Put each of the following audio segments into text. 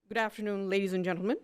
Good afternoon, ladies and gentlemen.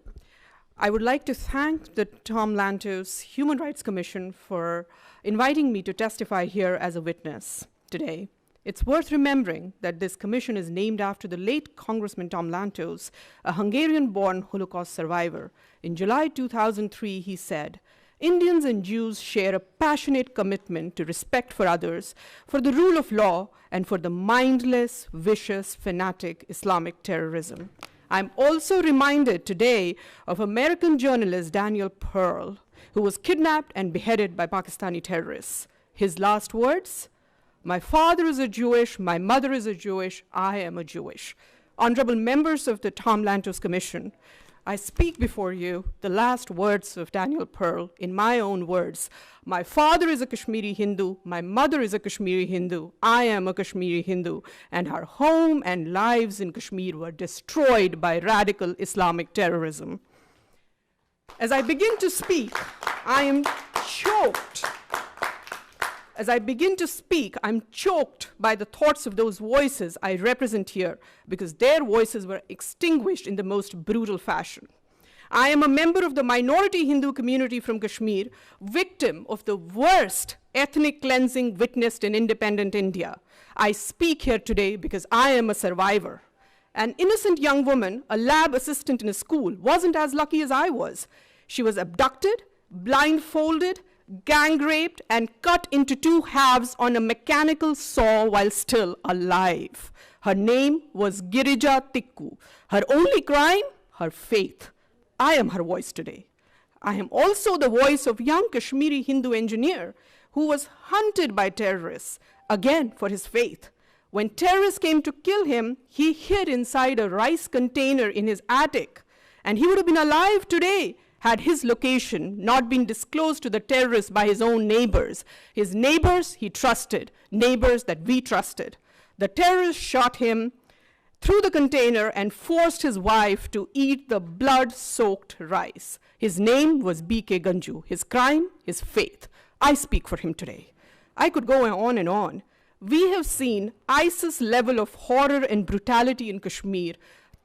I would like to thank the Tom Lantos Human Rights Commission for inviting me to testify here as a witness today. It's worth remembering that this commission is named after the late Congressman Tom Lantos, a Hungarian-born Holocaust survivor. In July 2003, he said, "Indians and Jews share a passionate commitment to respect for others, for the rule of law, and for the mindless, vicious, fanatic Islamic terrorism." I'm also reminded today of American journalist Daniel Pearl, who was kidnapped and beheaded by Pakistani terrorists. His last words, "My father is a Jewish, my mother is a Jewish, I am a Jewish." Honorable members of the Tom Lantos Commission, I speak before you the last words of Daniel Pearl in my own words. My father is a Kashmiri Hindu, my mother is a Kashmiri Hindu, I am a Kashmiri Hindu, and our home and lives in Kashmir were destroyed by radical Islamic terrorism. As I begin to speak, I am choked. As I begin to speak, I'm choked by the thoughts of those voices I represent here, because their voices were extinguished in the most brutal fashion. I am a member of the minority Hindu community from Kashmir, victim of the worst ethnic cleansing witnessed in independent India. I speak here today because I am a survivor. An innocent young woman, a lab assistant in a school, wasn't as lucky as I was. She was abducted, blindfolded, gang raped, and cut into two halves on a mechanical saw while still alive. Her name was Girija Tikku. Her only crime, her faith. I am her voice today. I am also the voice of young Kashmiri Hindu engineer who was hunted by terrorists, again for his faith. When terrorists came to kill him, he hid inside a rice container in his attic, and he would have been alive today had his location not been disclosed to the terrorists by his own neighbors. His neighbors he trusted, neighbors that we trusted. The terrorists shot him through the container and forced his wife to eat the blood-soaked rice. His name was B.K. Ganju. His crime, his faith. I speak for him today. I could go on and on. We have seen ISIS level of horror and brutality in Kashmir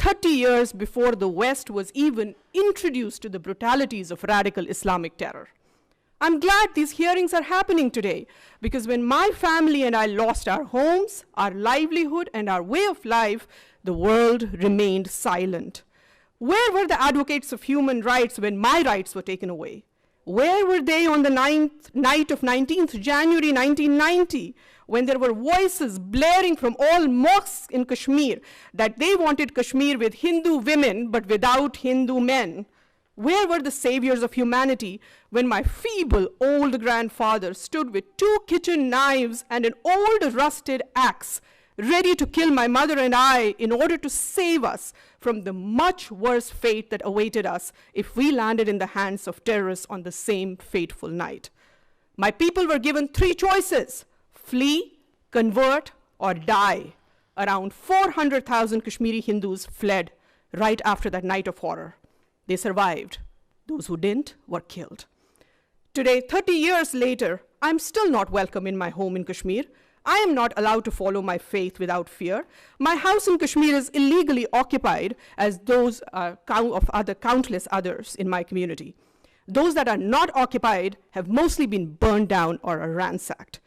30 years before the West was even introduced to the brutalities of radical Islamic terror. I'm glad these hearings are happening today, because when my family and I lost our homes, our livelihood, and our way of life, the world remained silent. Where were the advocates of human rights when my rights were taken away? Where were they on the night of 19th January 1990, when there were voices blaring from all mosques in Kashmir that they wanted Kashmir with Hindu women but without Hindu men? Where were the saviors of humanity when my feeble old grandfather stood with 2 kitchen knives and an old rusted axe, ready to kill my mother and I in order to save us from the much worse fate that awaited us if we landed in the hands of terrorists on the same fateful night? My people were given 3 choices: flee, convert, or die. Around 400,000 Kashmiri Hindus fled right after that night of horror. They survived. Those who didn't were killed. Today, 30 years later, I'm still not welcome in my home in Kashmir. I am not allowed to follow my faith without fear. My house in Kashmir is illegally occupied, as those of countless others in my community. Those that are not occupied have mostly been burned down or are ransacked.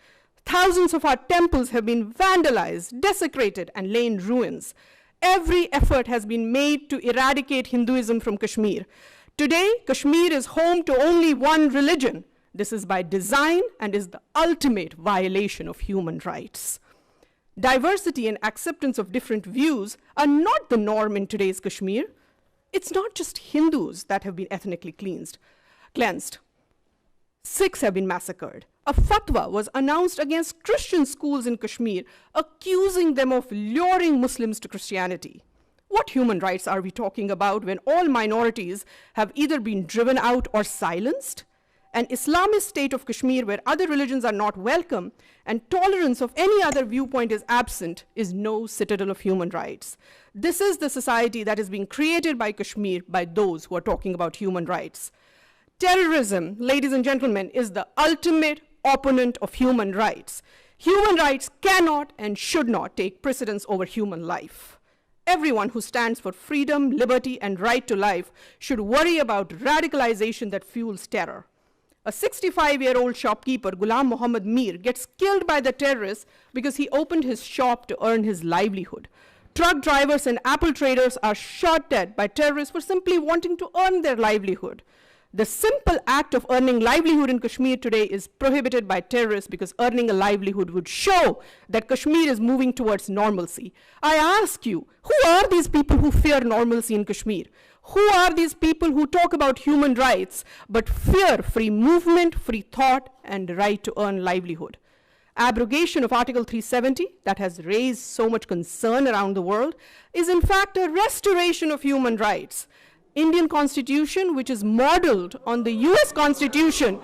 Thousands of our temples have been vandalized, desecrated, and lain ruins. Every effort has been made to eradicate Hinduism from Kashmir. Today, Kashmir is home to only one religion. This is by design and is the ultimate violation of human rights. Diversity and acceptance of different views are not the norm in today's Kashmir. It's not just Hindus that have been ethnically cleansed. Sikhs have been massacred. A fatwa was announced against Christian schools in Kashmir, accusing them of luring Muslims to Christianity. What human rights are we talking about when all minorities have either been driven out or silenced? An Islamist state of Kashmir where other religions are not welcome and tolerance of any other viewpoint is absent is no citadel of human rights. This is the society that is being created by Kashmir by those who are talking about human rights. Terrorism, ladies and gentlemen, is the ultimate opponent of human rights. Human rights cannot and should not take precedence over human life. everyone who stands for freedom, liberty, and right to life should worry about radicalization that fuels terror. A 65-year-old shopkeeper, Ghulam Mohammed Mir, gets killed by the terrorists because he opened his shop to earn his livelihood. Truck drivers and apple traders are shot dead by terrorists for simply wanting to earn their livelihood. The simple act of earning livelihood in Kashmir today is prohibited by terrorists because earning a livelihood would show that Kashmir is moving towards normalcy. I ask you, who are these people who fear normalcy in Kashmir? Who are these people who talk about human rights but fear free movement, free thought, and right to earn livelihood? Abrogation of Article 370, that has raised so much concern around the world, is in fact a restoration of human rights. Indian Constitution, which is modeled on the US Constitution,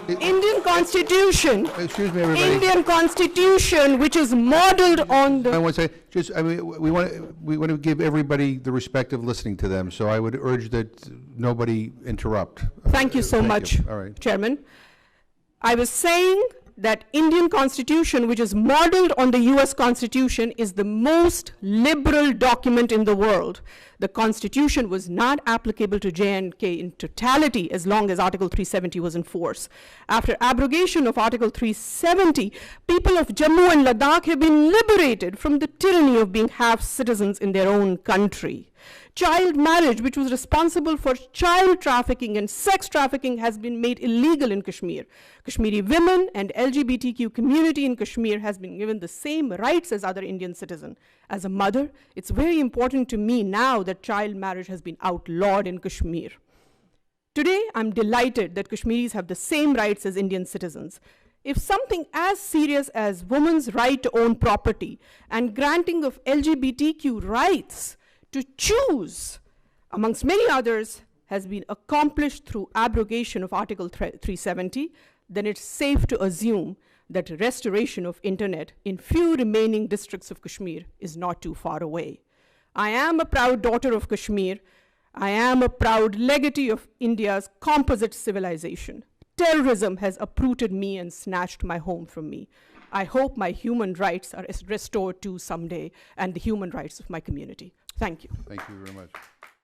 Indian Constitution, excuse me, everybody. Indian Constitution, which is modeled on the... I want to say, just, I mean, we want to give everybody the respect of listening to them, so I would urge that nobody interrupt. Thank you so much, All right. Chairman. I was saying that Indian Constitution, which is modeled on the US Constitution, is the most liberal document in the world. The Constitution was not applicable to J&K in totality as long as Article 370 was in force. After abrogation of Article 370, people of Jammu and Ladakh have been liberated from the tyranny of being half citizens in their own country. Child marriage, which was responsible for child trafficking and sex trafficking, has been made illegal in Kashmir. Kashmiri women and LGBTQ community in Kashmir has been given the same rights as other Indian citizens. As a mother, it's very important to me now that child marriage has been outlawed in Kashmir. Today, I'm delighted that Kashmiris have the same rights as Indian citizens. If something as serious as women's right to own property and granting of LGBTQ rights to choose, amongst many others, has been accomplished through abrogation of Article 370, then it's safe to assume that restoration of internet in few remaining districts of Kashmir is not too far away. I am a proud daughter of Kashmir. I am a proud legatee of India's composite civilization. Terrorism has uprooted me and snatched my home from me. I hope my human rights are restored too someday, and the human rights of my community. Thank you. Thank you very much.